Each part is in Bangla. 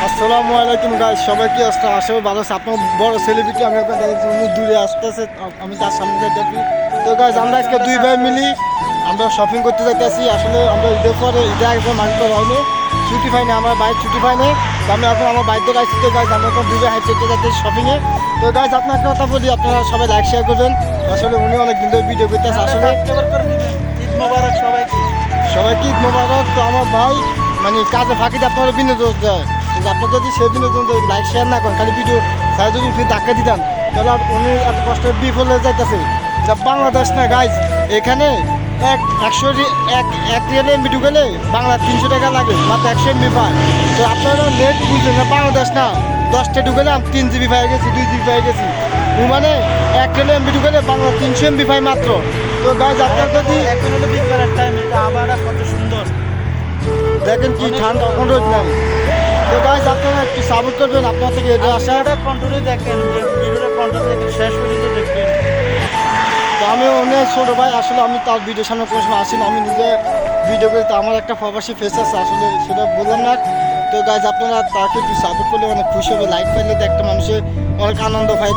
আসসালামু আলাইকুম গাইস, সবাই কি অবস্থা? আসলে ভালো আছে। আপনার বড় সেলিব্রিটি আমি আপনার দেখেছি, উনি দূরে আসতেছে, আমি তার সামনে যাইতেছি। তো গাইস, আমরা আজকে দুই ভাই মিলি আমরা শপিং করতে যাইতেছি। আসলে আমরা ঈদের পরে ঈদের আগে মালিক হয়নি, ছুটি পাইনি, আমার বাইক ছুটি পাইনি। তো আমি এখন আমার বাইক দিয়ে আসছি। তো গাইস, আমরা এখন দুই ভাই হাইট করতে যাচ্ছি শপিংয়ে। তো গাইস, আপনার একটা কথা বলি, আপনারা সবাই লাইক শেয়ার করবেন। আসলে উনি অনেক দিন ধরে ভিডিও করতেছে। আসলে ঈদ মোবারক সবাইকে। সবাইকে ঈদ মোবারক। তো আমার ভাই মানে কাজে ফাঁকিতে আপনারা বিনোদন দেয়, কিন্তু আপনার যদি সেই বিনোদন লাইক শেয়ার না করেন, খালি ভিডিও সাইড যদি ফিরে ধাক্কা দিতেন, তাহলে আর উনি এত কষ্ট বিফলে যাইতেছে। যা বাংলাদেশ না গাইজ, এখানে এক রিয়েল এমবি ঢুকেলে বাংলা 300 টাকা লাগে, মাত্র 100 এমবি পায়। তো আপনারা নেট বুঝলেন না, বাংলাদেশ না 10টা ঢুকেলে আমি 3 জিবি পাই গেছি, 2 জিবি পাই গেছি। মানে 1 রিয়েল এমবি ঢুকেলে বাংলা 300 এমবি পাই মাত্র। তো গাইজ, আপনার যদি এখন হলো বিকালের টাইম, এটা আবহাওয়াটা কত সুন্দর। দেখেন কি ঠান্ডা অনুরোধ নাই। তো গাইজ, আপনারা একটু সাপোর্ট করবেন, আপনার থেকে এটা আসা। আশাটা কন্ট্রোলে দেখেন, ভিডিওটা কন্ট্রোল দেখেন, শেষ পর্যন্ত দেখবেন। তো আমি অনেক ছোটো ভাই, আসলে আমি তার ভিডিওর সামনে কোনো সময় আসি না, আমি নিজে ভিডিও করি। তো আমার একটা প্রবাসী ফেস আছে, আসলে সেটা বললাম না। তো গাইজ, আপনারা তাকে একটু সাপোর্ট করলে অনেক খুশি হবে। লাইক পাইলে তো একটা মানুষের অনেক আনন্দ পায়,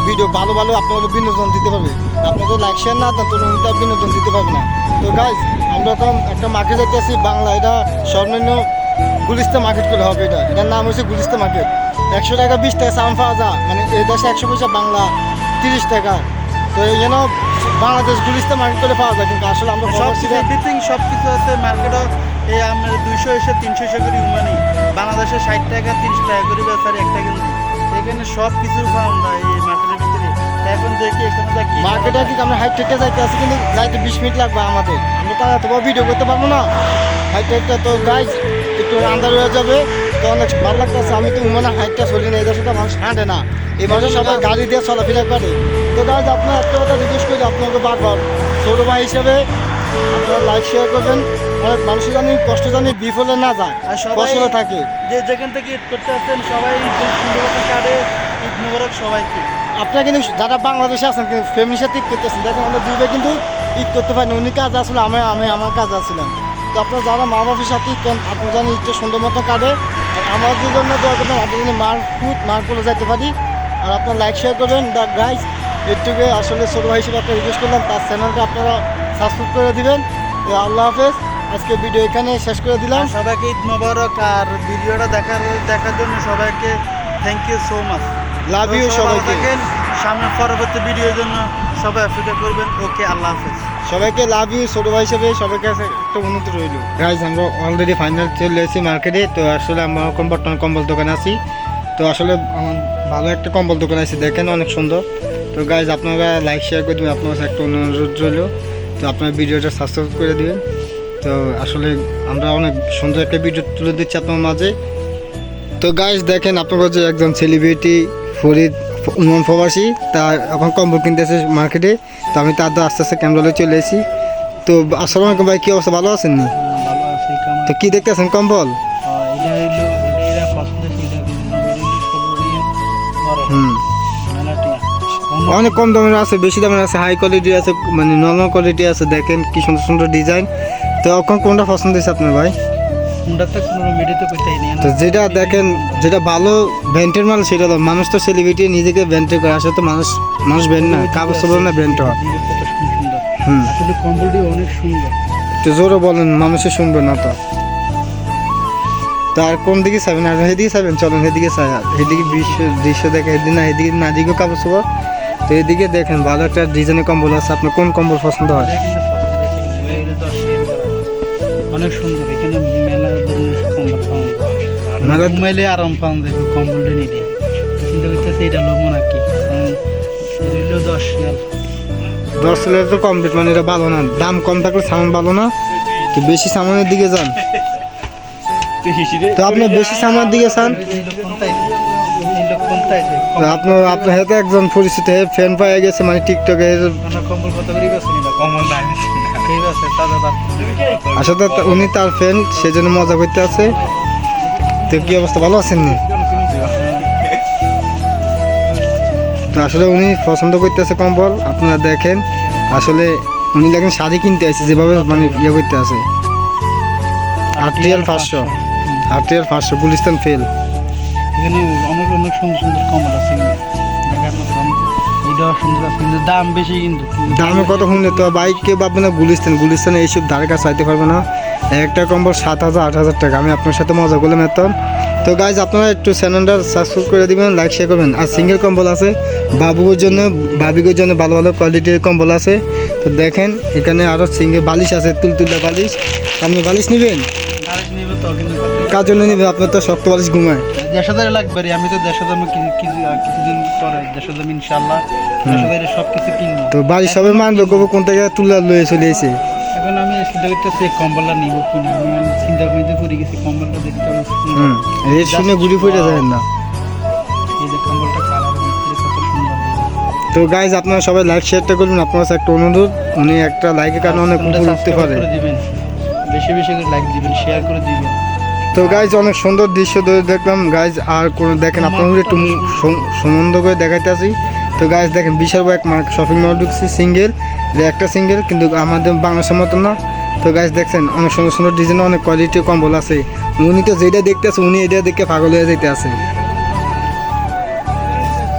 ভিডিও ভালো ভালো আপনাদের বিনোদন দিতে পারবে। আপনাদের লাইক শেয়ার না দেন তো উনি তার বিনোদন দিতে পারবে না। তো গাইজ, আমরা এখন একটা মার্কেট দেখতেছি বাংলা, এটা সর্বনিম্ন গুলিস্তা মার্কেট করলে হবে। এটার নাম হচ্ছে গুলিস্তা মার্কেট। 100 টাকা 20 টাকা সাম পাওয়া যায়, মানে এই দেশে 100 পয়সা, বাংলা 30 টাকা। তো এই জন্য বাংলাদেশ গুলিস্তা মার্কেট করে পাওয়া যায়, কিন্তু আসলে আমরা এভরিথিং সব কিছু আছে মার্কেটও। এই আমরা 200 এসে 300 এসে করি মানে বাংলাদেশে 60 টাকা 30 টাকা করে বেচারি একটা কিন্তু এখানে সব কিছু পাওয়া যায় এই মার্কেটের ভিতরে। এখন দেখি এখানে যা কি মার্কেটে কি আমরা হাইট থেকে যাইতে আসি, কিন্তু যাইতে 20 মিনিট লাগবে আমাদের। আমরা তারা তো ভিডিও করতে পারবো না হাইটটা। তো গাইজ, একটু আন্দার হয়ে যাবে। তো অনেক ভালো লাগতেছে। আমি তো মনে হাইটটা চলি না, এদের সাথে মানুষ হাঁটে না, এই মানুষের সবাই গাড়ি দিয়ে চলাফেরা করে। তো গাইজ, আপনার একটা কথা জিজ্ঞেস করি আপনাকে বারবার, ছোটো ভাই হিসেবে আপনারা লাইক শেয়ার করবেন। অনেক মানুষের জানি কষ্ট জানি বিফলে না যায়, আর সবাই কষ্টে থাকে। যে যেখান থেকে ঈদ করতে আসছেন সবাই সুন্দর কাটে। ঈদ মোবারক সবাইকে। আপনারা কিন্তু যারা বাংলাদেশে আছেন, কিন্তু ফ্যামিলির সাথে ঈদ করতেছেন, দেখেন আমরা দুই ভাই কিন্তু ঈদ করতে পারিনি। উনি কাজ আসলে আমি আমার কাজ আসছিলাম। তো আপনারা যারা মা বাবার সাথে ঈদ করেন, আপনার জানি ঈদটা সুন্দর মতো কাটে। আর আমাদের জন্য দোয়া করবেন, আপনার জন্য মার করে যাইতে পারি। আর আপনারা লাইক শেয়ার করবেন। দ্য গাইজ, এটুকু আসলে ছোটো ভাই হিসেবে একটা রিকোয়েস্ট করলাম, তার চ্যানেলটা আপনারা সাবস্ক্রাইব করে দিবেন। আল্লাহ হাফেজ। আজকে ভিডিও এখানে শেষ করে দিলাম। আর সবাইকে ঈদ মোবারক। আর ভিডিওটা দেখার জন্য সবাইকে thank you so much. Love you সবাইকে। সামনে পরবর্তী ভিডিওর জন্য সবাই অপেক্ষা করবেন। ওকে, আল্লাহ হাফেজ। সবাইকে লাভ ইউ। ছোটো ভাই হিসেবে সবাইকে একটা উন্নতি রইল। গাইজ, আমরা অলরেডি ফাইনাল চলে এসেছি মার্কেটে। তো আসলে আমরা এখন বর্তমানে কম্বল দোকানে আছি। তো আসলে আমার ভালো একটা কম্বল দোকান আছে, দেখেন অনেক সুন্দর। তো গাইজ, আপনারা লাইক শেয়ার করে দেবেন, আপনার কাছে একটা অনুরোধ রইল। তো আপনার ভিডিওটা সাবস্ক্রাইব করে দেবেন। তো আসলে আমরা অনেক সুন্দর একটা ভিডিও তুলে দিচ্ছি আপনার মাঝে। তো গাইজ, দেখেন আপনার কাছে একজন সেলিব্রিটি ফরিদ উন্নয়ন প্রবাসী, তার এখন কম্বল কিনতে এসে মার্কেটে। তো আমি তার আস্তে আস্তে ক্যামেরা চলে এসেছি। তো আসসালামু আলাইকুম ভাই, কী অবস্থা? ভালো আছেন? ভালো আছি। তো কী দেখতেছেন? কম্বল? হুম, অনেক কম দামের আছে, বেশি দামের আছে, হাই কোয়ালিটি আছে, মানে নর্মাল কোয়ালিটি আছে। দেখেন কি সুন্দর সুন্দর ডিজাইন। তো এখন কোনটা পছন্দ হয়েছে আপনার ভাই? তো যেটা দেখেন, যেটা ভালো ব্র্যান্ডের মাল সেটা দাও। মানুষ তো সেলিব্রিটি নিজেকে ব্র্যান্ডে করে, আসলে তো মানুষ ব্র্যান্ড না, কাগজ চোপড় না ব্র্যান্ড হয়। হুম, আসলে কম্বলটি অনেক সুন্দর। তো জোরে বলেন, মানুষে শুনবে না তো। তার কোন দিকে চাইবেন? আর এদিকে চাইবেন? চলেন এদিকে চাই। আর এদিকে দৃশ্য দেখে এদিকে না, এদিকে না, এদিকেও কাপড় চোপড়। তো এদিকে দেখেন ভালো একটা ডিজাইনের কম্বল আছে। আপনার কোন কম্বল পছন্দ হয়? অনেক সুন্দর। এখানে মেলা ধরনের কম্বল পাওয়া যায়, মেলা ঘুমাইলে আরাম পাওয়া যাবে কম্বলটা নিলে। চিন্তা করতেছে এটা লোক মনে কি 10 হাজার তো কমপ্লিট, মানে এটা ভালো না। দাম কম থাকলে সামান ভালো না, তো বেশি সামানের দিকে যান। তো আপনি বেশি সামানের দিকে চান? আপনার হাতে একজন পরিচিত ফ্যান পাওয়া গেছে, মানে টিকটকে। কম্বল কত করে বেছে নিল? কম্বল নাই, ঠিক আছে দাদা। আসলে উনি তার ফ্যান, সেজন্য মজা করতে আছে। তো কি অবস্থা, ভালো আছেন? তো আসলে উনি পছন্দ করতেছে কম্বল, আপনারা দেখেন। আসলে উনি দেখেন শাড়ি কিনতে আসছে, যেভাবে মানে ইয়ে করতে আছে। RTL 500 Gulistan fail. এখানে অনেক অনেক সুন্দর সুন্দর কম্বল আছে কিন্তু দেখার মতন। এটাও সুন্দর আছে কিন্তু দাম বেশি কিন্তু। দামে কত শুনলে তো বাইক কেউ পাবে না গুলিস্তানে এইসব ধারে কাছে চাইতে পারবে না। একটা কম্বল 7,000 8,000 টাকা। আমি আপনার সাথে মজা করলাম এত। তো গাইজ আপনারা একটু চ্যানেলটা সাবস্ক্রাইব করে দিবেন, লাইক শেয়ার করবেন। আর সিঙ্গেল কম্বল আছে বাবুর জন্য, ভাবিগুর জন্য ভালো ভালো কোয়ালিটির কম্বল আছে। তো দেখেন এখানে আরও সিঙ্গেল বালিশ আছে, তুলতুলা বালিশ। আপনি বালিশ নেবেন? আরেক নিবে তো কিন্তু কার জন্য নেবেন? আপনার তো শক্ত বালিশ ঘুমায়। 1,000 লাগবে রে। আমি তো 1,000 কিছুদিন পরে 1,000 ইনশাল্লাহ 1,000 সব কিছু কিনবো। তো বাড়ির সবাই মানবে কবে কোন থেকে তুলা লয়ে চলে এসে। এখন আমি চিন্তা করতেছি কম্বলটা নিব কিনা। আমি চিন্তা করতে পড়ে গেছি কম্বলটা দেখতে হবে। রেট শুনে ঘুরি ফুটে যায় না। এই যে কম্বলটা কালার ভিতরে কত সুন্দর। তো গাইজ আপনারা সবাই লাইক শেয়ারটা করবেন। আপনার কাছে একটা অনুরোধ, উনি একটা লাইকের কারণে অনেক উপর উঠতে পারে। দিবেন, বেশি বেশি করে লাইক দিবেন, শেয়ার করে দিবেন। তো গাইজ অনেক সুন্দর দৃশ্য দেখলাম গাইজ। আর কোনো দেখেন আপনাদের একটু সম্বন্ধ করে দেখাইতে আসি। তো গাইজ দেখেন বিশাল বড় এক শপিং মল ঢুকছি, সিঙ্গেল একটা সিঙ্গেল কিন্তু আমাদের বাংলাদেশের মতো না। তো গাইজ দেখছেন অনেক সুন্দর সুন্দর ডিজাইন, অনেক কোয়ালিটির কম্বল আছে। উনি তো যেটা দেখতে আছে উনি এটা দেখে পাগল হয়ে যেতে আছে।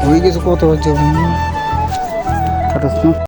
ওই কিছু কত হচ্ছে